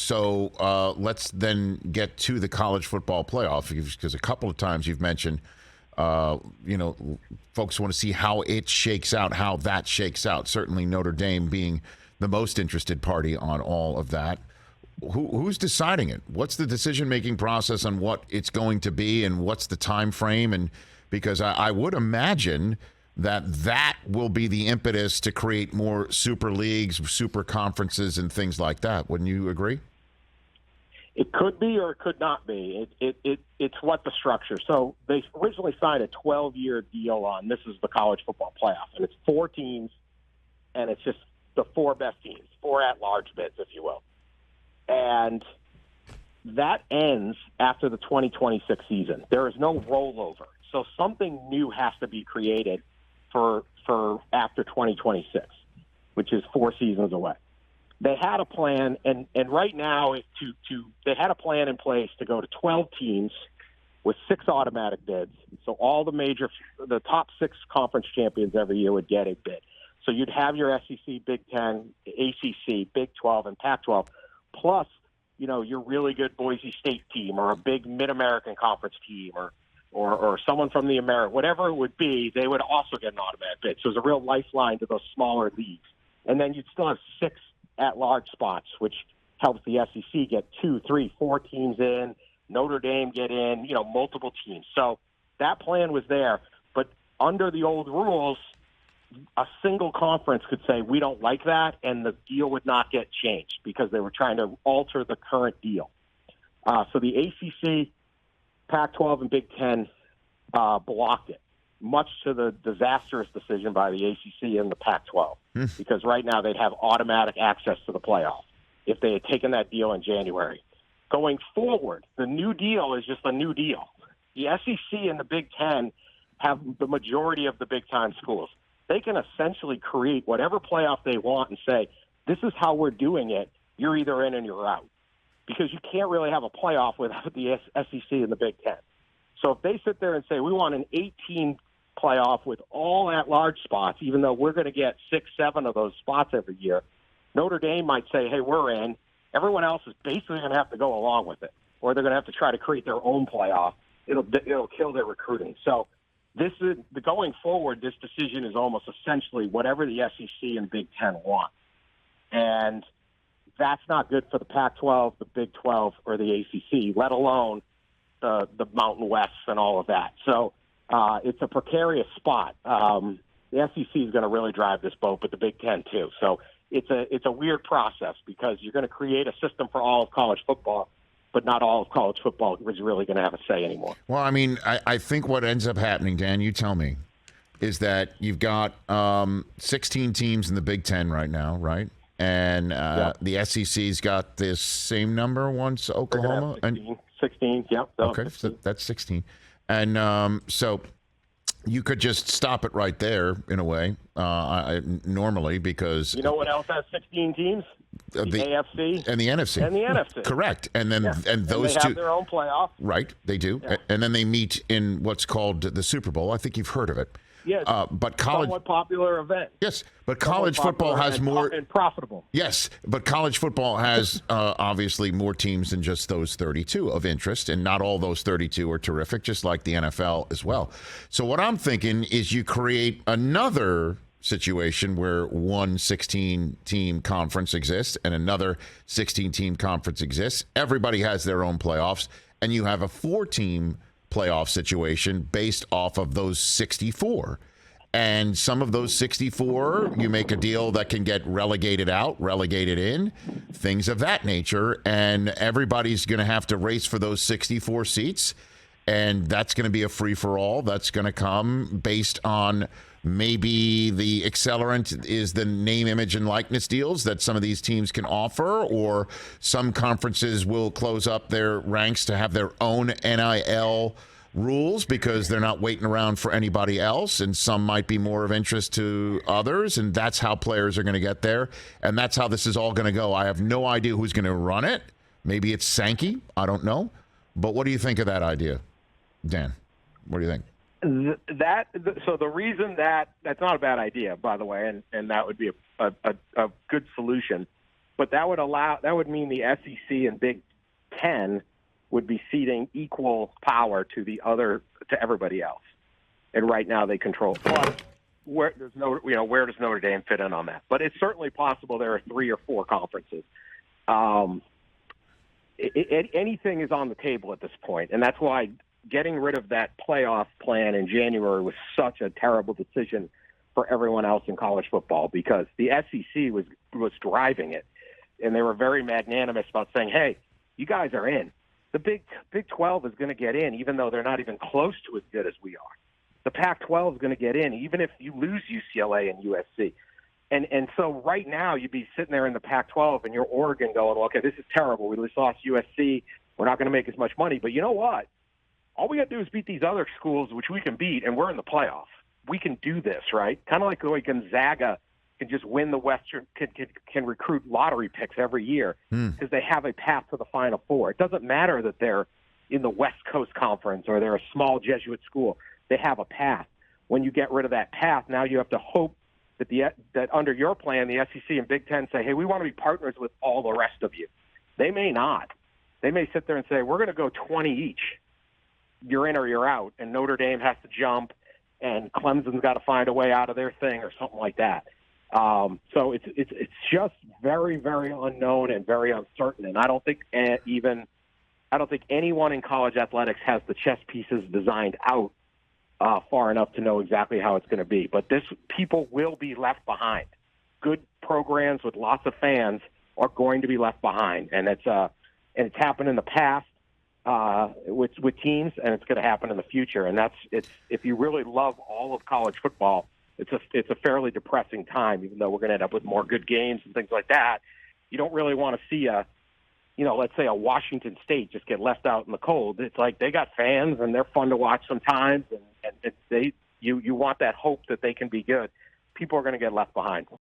So let's then get to the college football playoff, because a couple of times you've mentioned, folks want to see how it shakes out, how that shakes out. Certainly Notre Dame being the most interested party on all of that. Who's deciding it? What's the decision-making process on what it's going to be, and what's the time frame? And because I would imagine that will be the impetus to create more super leagues, super conferences, and things like that. Wouldn't you agree? It could be or it could not be. It's what the structure. So they originally signed a 12-year deal on this is the college football playoff, and it's 4 teams, and it's just the 4 best teams, 4 at-large bids, if you will. And that ends after the 2026 season. There is no rollover. So something new has to be created for after 2026, which is 4 seasons away. They had a plan, and right now they had a plan in place to go to 12 teams with 6 automatic bids. So all the top 6 conference champions every year would get a bid. So you'd have your SEC, Big Ten, ACC, Big 12, and Pac-12, plus your really good Boise State team or a big Mid-American Conference team or someone from the America, whatever it would be, they would also get an automatic bid. So it's a real lifeline to those smaller leagues. And then you'd still have 6 at-large spots, which helps the SEC get 2, 3, 4 teams in, Notre Dame get in, multiple teams. So that plan was there. But under the old rules, a single conference could say, we don't like that, and the deal would not get changed because they were trying to alter the current deal. So the ACC, Pac-12, and Big Ten blocked it, much to the disastrous decision by the ACC and the Pac-12, because right now they'd have automatic access to the playoff if they had taken that deal in January. Going forward, the new deal is just a new deal. The SEC and the Big Ten have the majority of the big-time schools. They can essentially create whatever playoff they want and say, this is how we're doing it. You're either in and you're out. Because you can't really have a playoff without the SEC and the Big Ten. So if they sit there and say, we want an 18 playoff with all at-large spots, even though we're going to get 6, 7 of those spots every year, Notre Dame might say, hey, we're in. Everyone else is basically going to have to go along with it, or they're going to have to try to create their own playoff. It'll kill their recruiting. So this is going forward. This decision is almost essentially whatever the SEC and Big Ten want, and that's not good for the Pac-12, the Big 12, or the ACC, let alone the Mountain West and all of that. So it's a precarious spot. The SEC is going to really drive this boat, but the Big Ten too. So it's a weird process because you're going to create a system for all of college football, but not all of college football is really going to have a say anymore. Well, I mean, I think what ends up happening, Dan, you tell me, is that you've got 16 teams in the Big Ten right now, right? And the SEC's got this same number once Oklahoma. 16, yep. Okay, so that's 16. And so you could just stop it right there in a way, normally, because... You know what else has 16 teams? The AFC and the NFC. And the NFC. Correct. And then and those they two have their own playoff. Right, they do. Yeah. And then they meet in what's called the Super Bowl. I think you've heard of it. Yes. But college somewhat popular event. Yes, but college football has more and profitable. Yes, but college football has obviously more teams than just those 32 of interest, and not all those 32 are terrific, just like the NFL as well. So what I'm thinking is you create another situation where one 16-team conference exists and another 16-team conference exists. Everybody has their own playoffs, and you have a 4-team playoff situation based off of those 64. And some of those 64, you make a deal that can get relegated out, relegated in, things of that nature. And everybody's going to have to race for those 64 seats. And that's going to be a free-for-all. That's going to come based on maybe the accelerant is the name, image, and likeness deals that some of these teams can offer, or some conferences will close up their ranks to have their own NIL rules because they're not waiting around for anybody else, and some might be more of interest to others, and that's how players are going to get there, and that's how this is all going to go. I have no idea who's going to run it. Maybe it's Sankey. I don't know. But what do you think of that idea, Dan? What do you think? So the reason that's not a bad idea, by the way, and that would be a good solution. But that would mean the SEC and Big Ten would be ceding equal power to everybody else. And right now they control. Plus, where does Notre Dame fit in on that? But it's certainly possible there are 3 or 4 conferences. Anything is on the table at this point, and that's why getting rid of that playoff plan in January was such a terrible decision for everyone else in college football, because the SEC was driving it, and they were very magnanimous about saying, "Hey, you guys are in. The Big 12 is going to get in, even though they're not even close to as good as we are. The Pac-12 is going to get in, even if you lose UCLA and USC." And so right now you'd be sitting there in the Pac-12 and you're Oregon going, well, okay, this is terrible. We just lost USC. We're not going to make as much money. But you know what? All we got to do is beat these other schools, which we can beat, and we're in the playoff. We can do this, right? Kind of like the way Gonzaga can just win the Western, can recruit lottery picks every year because they have a path to the Final Four. It doesn't matter that they're in the West Coast Conference or they're a small Jesuit school. They have a path. When you get rid of that path, now you have to hope that under your plan, the SEC and Big Ten say, hey, we want to be partners with all the rest of you. They may not. They may sit there and say, we're going to go 20 each. You're in or you're out. And Notre Dame has to jump, and Clemson's got to find a way out of their thing or something like that. So it's just very, very unknown and very uncertain. And I don't think anyone in college athletics has the chess pieces designed out far enough to know exactly how it's going to be. But people will be left behind. Good programs with lots of fans are going to be left behind, and it's happened in the past with teams, and it's going to happen in the future. And if you really love all of college football, it's a fairly depressing time. Even though we're going to end up with more good games and things like that, you don't really want to see let's say a Washington State just get left out in the cold. It's like they got fans and they're fun to watch sometimes, and you want that hope that they can be good. People are going to get left behind.